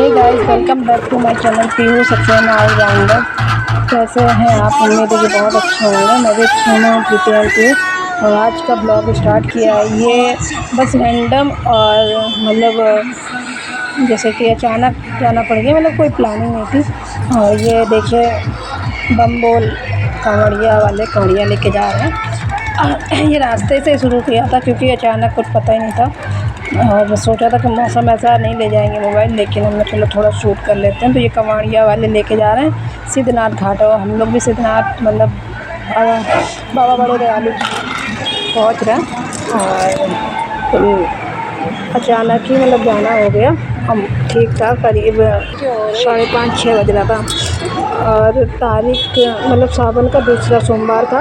Hey guys, welcome back to my channel Pihu Saxena allrounder. कैसे हैं आप? उम्मीद है कि बहुत अच्छे होंगे। मैं भी अच्छी हूँ, प्रिपेयर की। और आज का ब्लॉग स्टार्ट किया है ये बस रैंडम और मतलब जैसे कि अचानक जाना पड़ गया, मतलब कोई प्लानिंग नहीं थी। और ये देखिए बम बोल कांवड़िया वाले कांवड़िया लेके जा रहे हैं। ये रास्ते से शुरू किया था क्योंकि अचानक कुछ पता ही नहीं था। और सोचा था कि मौसम ऐसा नहीं ले जाएंगे मोबाइल, लेकिन हमने चलो थोड़ा शूट कर लेते हैं। तो ये कमाड़िया वाले लेके जा रहे हैं सिद्धनाथ घाट, और हम लोग भी सिद्धनाथ मतलब बाबा बड़े दयालु पहुँच रहे हैं। और अचानक ही मतलब जाना हो गया। हम ठीक था, करीब 5:30-6 बज रहा था। और तारीख मतलब सावन का दूसरा सोमवार था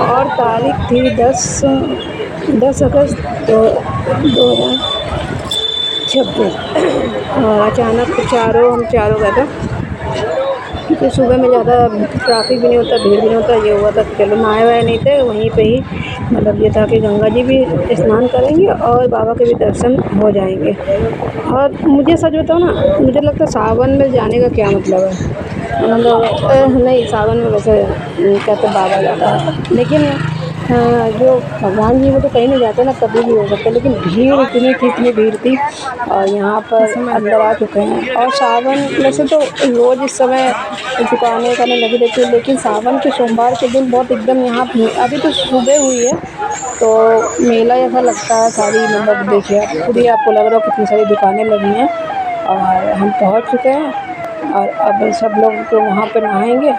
और तारीख थी 10 अगस्त 2026। और अचानक हम चारों गए थे क्योंकि सुबह में ज़्यादा ट्रैफिक भी नहीं होता, भीड़ भी नहीं होता। ये हुआ था कि चलो नहाए वाए नहीं थे, वहीं पे ही मतलब ये था कि गंगा जी भी स्नान करेंगे और बाबा के भी दर्शन हो जाएंगे। और मुझे सच बताओ ना, मुझे लगता है सावन में जाने का क्या मतलब है। मतलब नहीं, सावन में वैसे कहते बाबा जाता है, लेकिन जो भगवान जी वो तो कहीं नहीं जाते ना, कभी भी हो सकता है। लेकिन भीड़ इतनी भीड़ थी। और यहाँ पर अंदर आ चुके हैं। और सावन वैसे तो रोज़ इस समय दुकानें करने लगी रहती है, लेकिन सावन के सोमवार के दिन बहुत एकदम यहाँ अभी तो सुबह हुई है तो मेला जैसा लगता है। सारी मतलब देखिए आप खुद ही, आपको लग रहा हो कितनी सारी दुकानें लगी हैं। और हम पहुँच चुके हैं और अब सब लोग तो वहाँ पर नहाएंगे।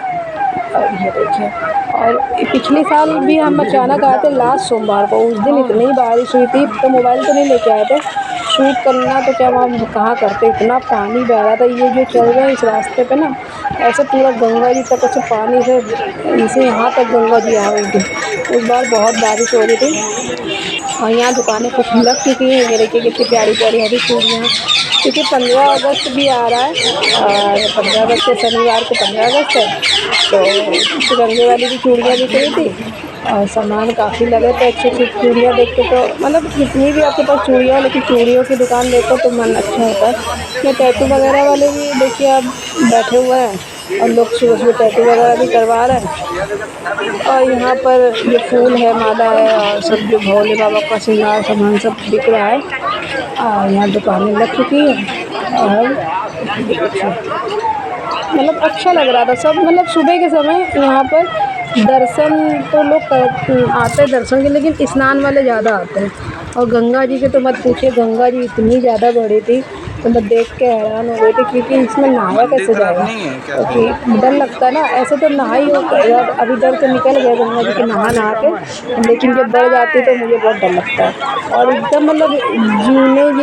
और ये देखिए, और पिछले साल भी हम अचानक आए थे लास्ट सोमवार को। उस दिन इतनी बारिश हुई थी तो मोबाइल तो नहीं लेके आए थे, शूट करना तो क्या वहाँ कहाँ करते, इतना पानी बह रहा था। ये जो चल रहे हैं इस रास्ते पे ना, ऐसे पूरा गंगा जी तक ऐसे पानी से इसे यहाँ तक गंगा जी आ गई थी। उस बार बहुत बारिश हो रही थी। और यहाँ दुकानें कुछ लग चुकी हैं। ये देखिए कितनी प्यारी प्यारी हरी चूड़ियाँ, क्योंकि 15 अगस्त भी आ रहा है। और 15 अगस्त के शनिवार को 15 अगस्त है, तो तिरंगे वाली भी चूड़ियाँ दिख रही थी। और सामान काफ़ी लगे थे, अच्छी अच्छी चूड़ियाँ देख के तो मतलब जितनी भी आपके पास चूड़ियाँ हो, लेकिन चूड़ियों की दुकान देखो तो मन अच्छा होता है। ये टैटू वगैरह वाले भी देखिए आप बैठे हुए हैं, और लोग सुबह टैटू वगैरह भी करवा रहे हैं। और यहाँ पर ये फूल है, माला है, और सब जो भोले बाबा का श्रृंगार सामान सब बिक रहा है। और यहाँ दुकानें लग चुकी हैं। और मतलब अच्छा लग रहा था सब। मतलब सुबह के समय यहाँ पर दर्शन तो लोग आते हैं दर्शन के, लेकिन स्नान वाले ज़्यादा आते हैं। और गंगा जी के तो मत पूछिए, गंगा जी इतनी ज़्यादा बड़ी थी तो मैं देख के हैरान हो गई थी, क्योंकि इसमें नहाया कैसे जाएगा, क्योंकि डर लगता है ना। ऐसे तो नहा ही हो, अभी डर तो निकल गया गंगा जी के नहा के, लेकिन जब बढ़ जाती तो मुझे बहुत डर लगता है। और एकदम मतलब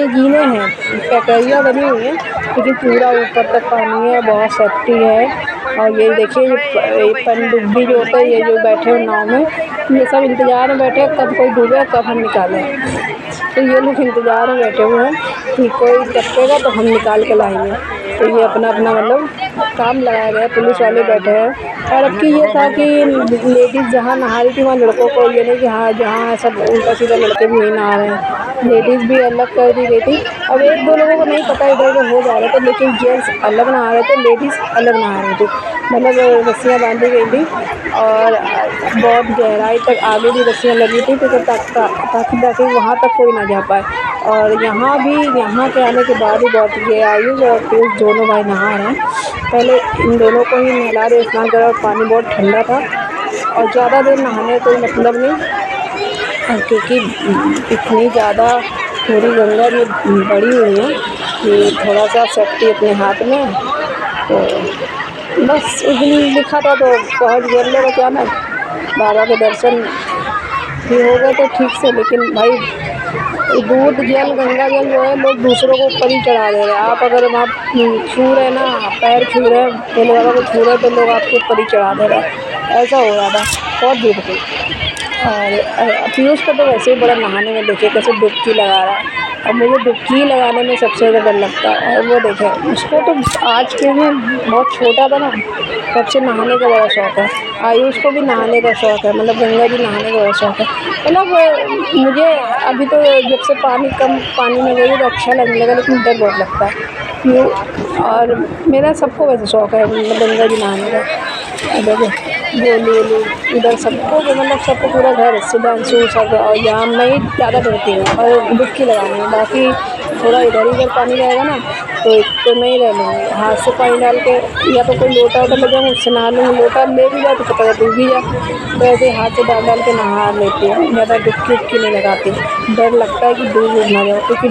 जीने हैं, कैकरियाँ बनी हुई हैं, लेकिन पूरा ऊपर तक पानी है, बहुत सेफ्टी है। और ये देखिए ये पनडुब्बी जो होता है, ये जो बैठे हो नाव में, ये सब इंतज़ार में बैठे हैं कब कोई डूबे कब हम निकालें। तो ये लोग इंतज़ार में बैठे हुए हैं कि कोई टपकेगा तो हम निकाल के लाएंगे। तो ये अपना अपना मतलब काम लगाया गया, पुलिस वाले बैठे हैं। और अब की ये था कि लेडीज़ जहाँ नहा रही थी वहाँ लड़कों को, ये नहीं कि हाँ जहाँ सब उल्टा सीधा लड़के भी वहीं नहा रहे हैं, लेडीज़ भी अलग कर दी गई थी। अब 1-2 लोगों को नहीं पता, इधर उधर हो जा रहे थे, लेकिन जेंट्स अलग नहा रहे थे, लेडीज़ अलग नहा रही थी। मतलब रस्सियाँ बांधी गई थी और बहुत गहराई तक आगे भी रस्सियाँ लगी थी, क्योंकि ताकि वहाँ तक कोई ना जा पाए। और यहाँ के आने के बाद ही बहुत ये आयुष और पीयूष दोनों भाई नहा रहे हैं। पहले इन दोनों को ही नहला रहे, स्नान करा, और पानी बहुत ठंडा था और ज़्यादा देर नहाने का कोई मतलब नहीं। क्योंकि इतनी ज़्यादा पूरी गंगा जी बड़ी हुई है कि थोड़ा सा सेफ्टी अपने हाथ में है। तो बस उस दिन लिखा था तो पहुँच गए हम लोग अचानक। बाबा के दर्शन भी हो गए थे ठीक से, लेकिन भाई दूध जल गंगा जल जो है लोग दूसरों को ऊपर ही चढ़ा दे रहे हैं। आप अगर वहाँ छू रहे ना, पैर छू रहे हैं, भोले बाबा को छू रहे, तो लोग आपके ऊपर ही चढ़ा दे रहे हैं। ऐसा हो रहा था, बहुत भीड़ थी। और पीयूष को तो वैसे ही बड़ा नहाने में देखिए कैसे डुबकी लगा रहा है, और मुझे डुबकी लगाने में सबसे ज़्यादा डर लगता है। और वो देखे उसको तो आज के में बहुत छोटा था ना, तब से नहाने का बड़ा शौक़ है। आयुष को भी नहाने का शौक़ है, मतलब गंगा जी नहाने का बड़ा शौक़ है। मतलब मुझे अभी तो जब से पानी कम पानी में गई तो अच्छा लगने लगा, लेकिन डर बहुत लगता है। और मेरा सबको वैसे शौक़ है मतलब गंगा जी नहाने का। देखो गोलू वोलू इधर सबको मतलब सबको पूरा घर सुधांशु सब, और यहाँ मैं ही ज़्यादा डरती हूँ और डुबकी लगाने में। बाकी थोड़ा इधर उधर पानी रहेगा ना तो एक तो मैं ही रह लूँगी, हाथ से पानी डाल के या तो कोई लोटा वोटा ले जाऊँ उससे नहा लूँगी। लोटा ले भी जाओ तो पता है डूब ही जाए, तो ऐसे ही हाथ से डाल डाल के नहा लेती हूँ। ज़्यादा डुबकी उबकी नहीं लगाती, डर लगता है कि डूब उब ना जाऊँ, क्योंकि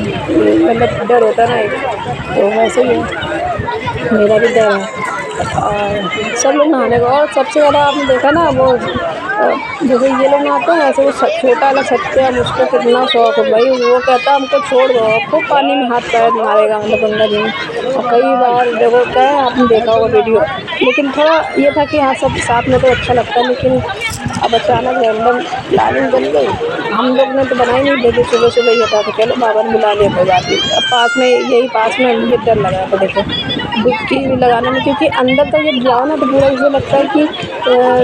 मतलब डर होता है ना एक, तो वैसे ही है, मेरा भी डर है। और सब लोग नहाने को, और सबसे ज़्यादा आपने देखा ना वो जैसे ये लोग नहाते हैं ऐसे वो छोटा वाला सत्यम, उसको कितना शौक है भाई, वो कहता है हमको छोड़ दो, खूब पानी में हाथ पैर मारेगा मतलब गंगा जी में। और कई बार देखो क्या है, आपने देखा होगा वीडियो, लेकिन थोड़ा ये था कि हाँ सब साथ में तो अच्छा लगता है, लेकिन अब अचानक रैंडम प्लानिंग बन गई। हम लोग ने तो बनाई नहीं, लेकिन सुबह सुबह ही था कि चलो बाबा ने बुला लिया कोई बात नहीं। अब पास में यही पास में मुझे डर लग रहा था देखो डुबकी लगाने में, क्योंकि अंदर तक जब जाओ ना तो पूरा ऐसे लगता है कि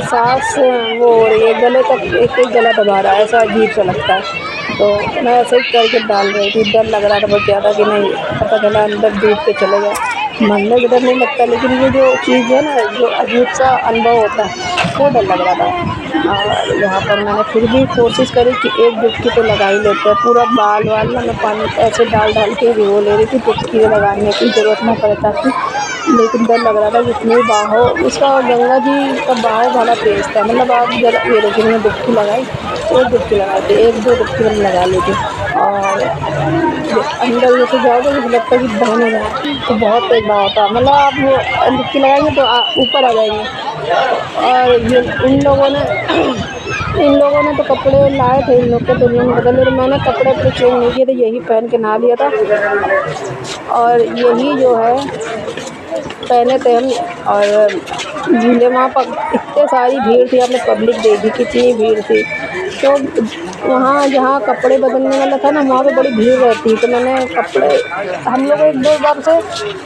सांस वो हो रही है, गले तक एक कोई गला दबा रहा है, ऐसा अजीब सा लगता है। तो मैं ऐसे ही करके डाल रही थी, डर लग रहा था बहुत ज़्यादा कि नहीं पता चला अंदर डूब के चले जाए। मरने का डर नहीं लगता, लेकिन ये जो चीज़ है ना जो अजीब सा अनुभव होता है वो डर लग रहा था। और यहाँ पर मैंने फिर भी कोशिश करी कि एक डुबकी तो लगा ही लेते हैं, पूरा बाल वाल ना मैं पानी ऐसे डाल डाल के भिगो ले रही थी, डुबकी लगाने की ज़रूरत ना पड़े ताकि, लेकिन डर लग रहा था कि इतनी बहाव उसका, गंगा जी का बहाव बड़ा तेज़ था। मतलब आप जरा ये देखिए मैंने डुबकी लगाई, एक डुबकी लगाई थी, एक दो डुबकी मैंने लगा ली थी, और अंदर जैसे जाओगे तो लगता है कि बह नहीं रहा है, तो बहुत तेज़ बहाव था। मतलब आप वो डुबकी लगाएंगे तो ऊपर आ जाएंगे। और ये इन लोगों ने तो कपड़े लाए थे, इन लोग के तो उन्होंने बदले, तो मैंने कपड़े अपने चेंज नहीं किए थे, यही पहन के नहा लिया था। और यही जो है पहने थे हम। और झूले वहाँ पर इतने सारी भीड़ थी, आपने पब्लिक देखी कितनी भीड़ थी। तो वहाँ जहाँ कपड़े बदलने वाला था ना वहाँ पे बड़ी भीड़ रहती, तो मैंने कपड़े, हम लोग एक दो बार से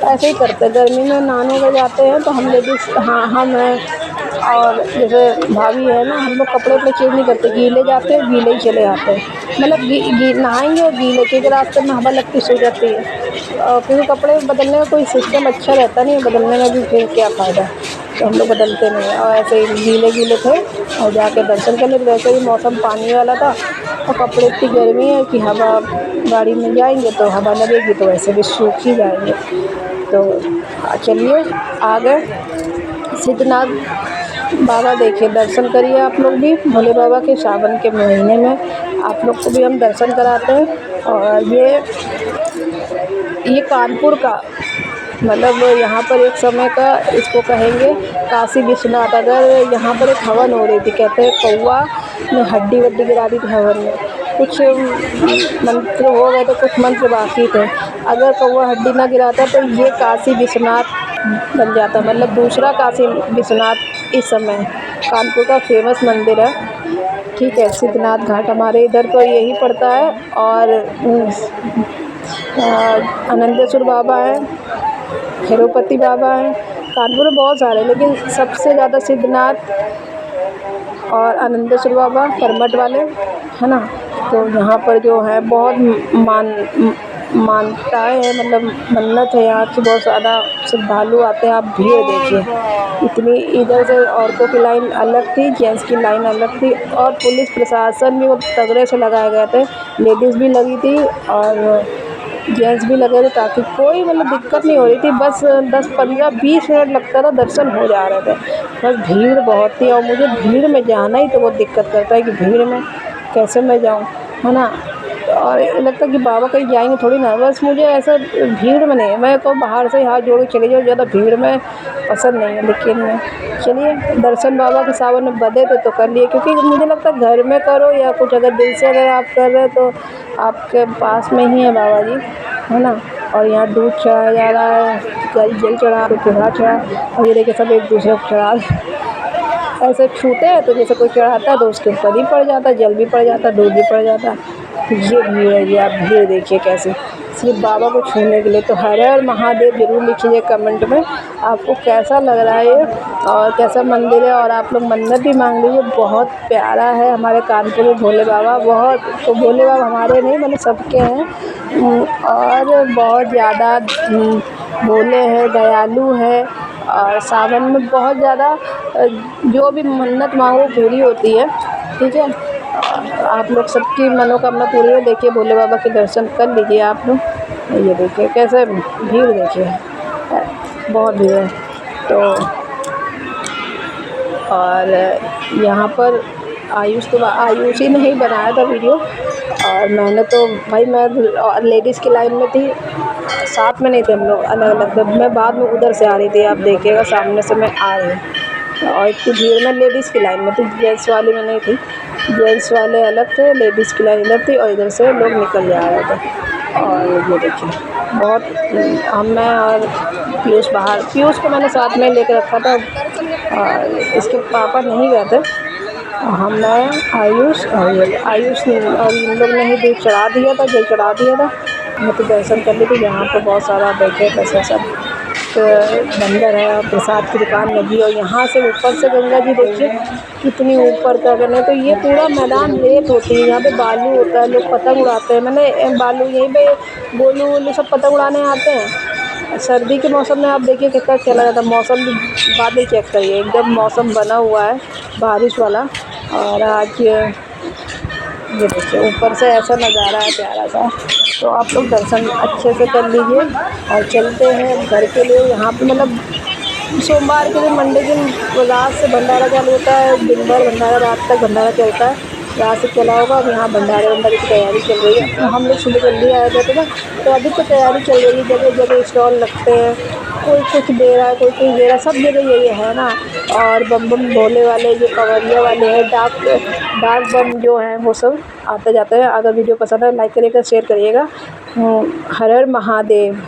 ऐसे ही करते हैं, गर्मी में नहाने को जाते हैं तो हम लेडीज़, हाँ हम हैं और जैसे भाभी है ना, हम लोग कपड़े वपड़े चेंज नहीं करते, गीले जाते हैं गीले ही चले आते हैं। मतलब नहाएंगे और गीले, क्योंकि रास्ते में हवा लगती सो जाती है, क्योंकि कपड़े बदलने का कोई सिस्टम अच्छा रहता नहीं है, बदलने में भी फिर क्या फ़ायदा, तो हम लोग बदलते नहीं हैं। और ऐसे ही गीले गीले थे और जाके दर्शन करने, तो वैसे ही मौसम पानी वाला था और कपड़े, इतनी गर्मी है कि हवा, गाड़ी में जाएंगे तो हवा लगेगी तो वैसे भी सूख ही जाएंगे। तो चलिए आ गए सिद्धनाथ बाबा, देखिए दर्शन करिए आप लोग भी भोले बाबा के, सावन के महीने में आप लोग को भी हम दर्शन कराते हैं। और ये कानपुर का मतलब यहाँ पर एक समय का इसको कहेंगे काशी विश्वनाथ। अगर यहाँ पर एक हवन हो रही थी, कहते हैं कौवा ने हड्डी वड्डी गिरा दी थी हवन में, कुछ मंत्र हो गए थे, कुछ मंत्र बाकी थे। अगर कौवा हड्डी ना गिराता तो ये काशी विश्वनाथ बन जाता, मतलब दूसरा काशी विश्वनाथ इस समय कानपुर का फेमस मंदिर है। ठीक है, सिद्धनाथ घाट हमारे इधर तो यही पड़ता है। और आनंदेश्वर बाबा हैं, खैरोपति बाबा हैं, कानपुर में बहुत सारे, लेकिन सबसे ज़्यादा सिद्धनाथ और आनंदेश्वर बाबा परमठ वाले है ना। तो यहाँ पर जो है बहुत मान्यताएँ हैं, मतलब मन्नत है यहाँ की, बहुत ज़्यादा श्रद्धालु आते हैं। आप भीड़ देखिए इतनी, इधर से औरतों की लाइन अलग थी, जेंट्स की लाइन अलग थी, और पुलिस प्रशासन भी वो तगड़े से लगाए गए थे, लेडीज़ भी लगी थी और जेंट्स भी लगे थे, ताकि कोई मतलब दिक्कत नहीं हो रही थी। बस 10 15 20 मिनट लगता था, दर्शन हो जा रहे थे। बस भीड़ बहुत थी और मुझे भीड़ में जाना ही तो बहुत दिक्कत करता है कि भीड़ में कैसे मैं जाऊँ, है ना। और ये लगता है कि बाबा कहीं जाएंगे थोड़ी ना, बस मुझे ऐसा भीड़ में नहीं, मैं तो बाहर से हाथ जोड़ के चली जाऊँ, ज़्यादा भीड़ में पसंद नहीं है। लेकिन चलिए दर्शन बाबा के सावन में बदे थे तो कर लिए, क्योंकि मुझे लगता है घर में करो या कुछ अगर दिल से अगर आप कर रहे हो तो आपके पास में ही है बाबा जी, है ना। और यहाँ दूध चढ़ाया जा रहा है, जल चढ़ा, कोई प्रसाद चढ़ा, और ये देखिए सब एक दूसरे को चढ़ा ऐसे छूते हैं, तो जैसे कोई चढ़ाता है तो उसके ऊपर ही पड़ जाता है, जल भी पड़ जाता है, दूध भी पड़ जाता है। तो ये भीड़ है, ये आप भीड़ देखिए कैसे, सिर्फ बाबा को छूने के लिए। तो हर हर महादेव जरूर लिखिए कमेंट में आपको कैसा लग रहा है ये और कैसा मंदिर है। और आप लोग मन्नत भी मांग लीजिए, बहुत प्यारा है हमारे कानपुर में भोले बाबा। बहुत, तो भोले बाबा हमारे नहीं मतलब सबके हैं। और बहुत ज़्यादा भोले हैं, दयालु है और सावन में बहुत ज़्यादा जो भी मन्नत मांगो पूरी होती है। ठीक है, आप लोग सबकी मनोकामना पूरी है। देखिए भोले बाबा के दर्शन कर लीजिए आप लोग। ये देखिए कैसे भीड़ देखिए, बहुत भीड़ है। तो और यहाँ पर आयुष ही ने ही बनाया था वीडियो, और मैंने तो भाई मैं लेडीज़ की लाइन में थी, साथ में नहीं थे हम लोग, अलग अलग थे। मैं बाद में उधर से आ रही थी, आप देखिएगा सामने से मैं आ रही हूँ। और इतनी भीड़ में लेडीज़ की लाइन में थी, जेंट्स वाली में नहीं थी। जेंट्स वाले अलग थे, लेडीज़ की लाइन अलग थी, और इधर से लोग निकल जा रहे थे। और ये देखिए बहुत मैं और पीयूष को मैंने साथ में लेकर रखा था, और इसके पापा नहीं गए थे। मैं, आयुष और इन लोग ने ही दूध चढ़ा दिया था, जल चढ़ा दिया था। मैं तो दर्शन कर ली थी। यहाँ पे बहुत सारा देखे कैसे सब बंदर है और प्रसाद की दुकान लगी। और यहाँ से ऊपर से गंगा जी देखिए कितनी ऊपर का करने। तो ये पूरा मैदान रेत होती है, यहाँ पे बालू होता है, लोग पतंग उड़ाते हैं। मैंने बालू यहीं पे गोलू वोलू सब पतंग उड़ाने आते हैं। सर्दी के मौसम में आप देखिए कितना अच्छा लगा था मौसम। बादल चेक करिए, एकदम मौसम बना हुआ है बारिश वाला। और आज ये देखिए ऊपर से ऐसा नज़ारा है प्यारा सा। तो आप लोग दर्शन अच्छे से कर लीजिए और चलते हैं घर के लिए। यहाँ पे मतलब सोमवार के दिन मंडे दिन रात से भंडारा चालू होता है, दिन भर भंडारा, रात तक भंडारा चलता है। रात से चला होगा। अब यहाँ भंडारे की तैयारी चल रही है। तो हम लोग सुबह जल्दी आया करते ना, तो अभी तो तैयारी चल रही है। जगह जगह स्टॉल लगते हैं, कोई कुछ दे रहा है, कोई कुछ दे रहा है, सब जगह यही है ना। और बम बम भोले वाले जो कवरिया वाले हैं, डाक बम जो हैं, वो सब आते जाते हैं। अगर वीडियो पसंद है लाइक करिएगा, शेयर करिएगा। हर हर महादेव।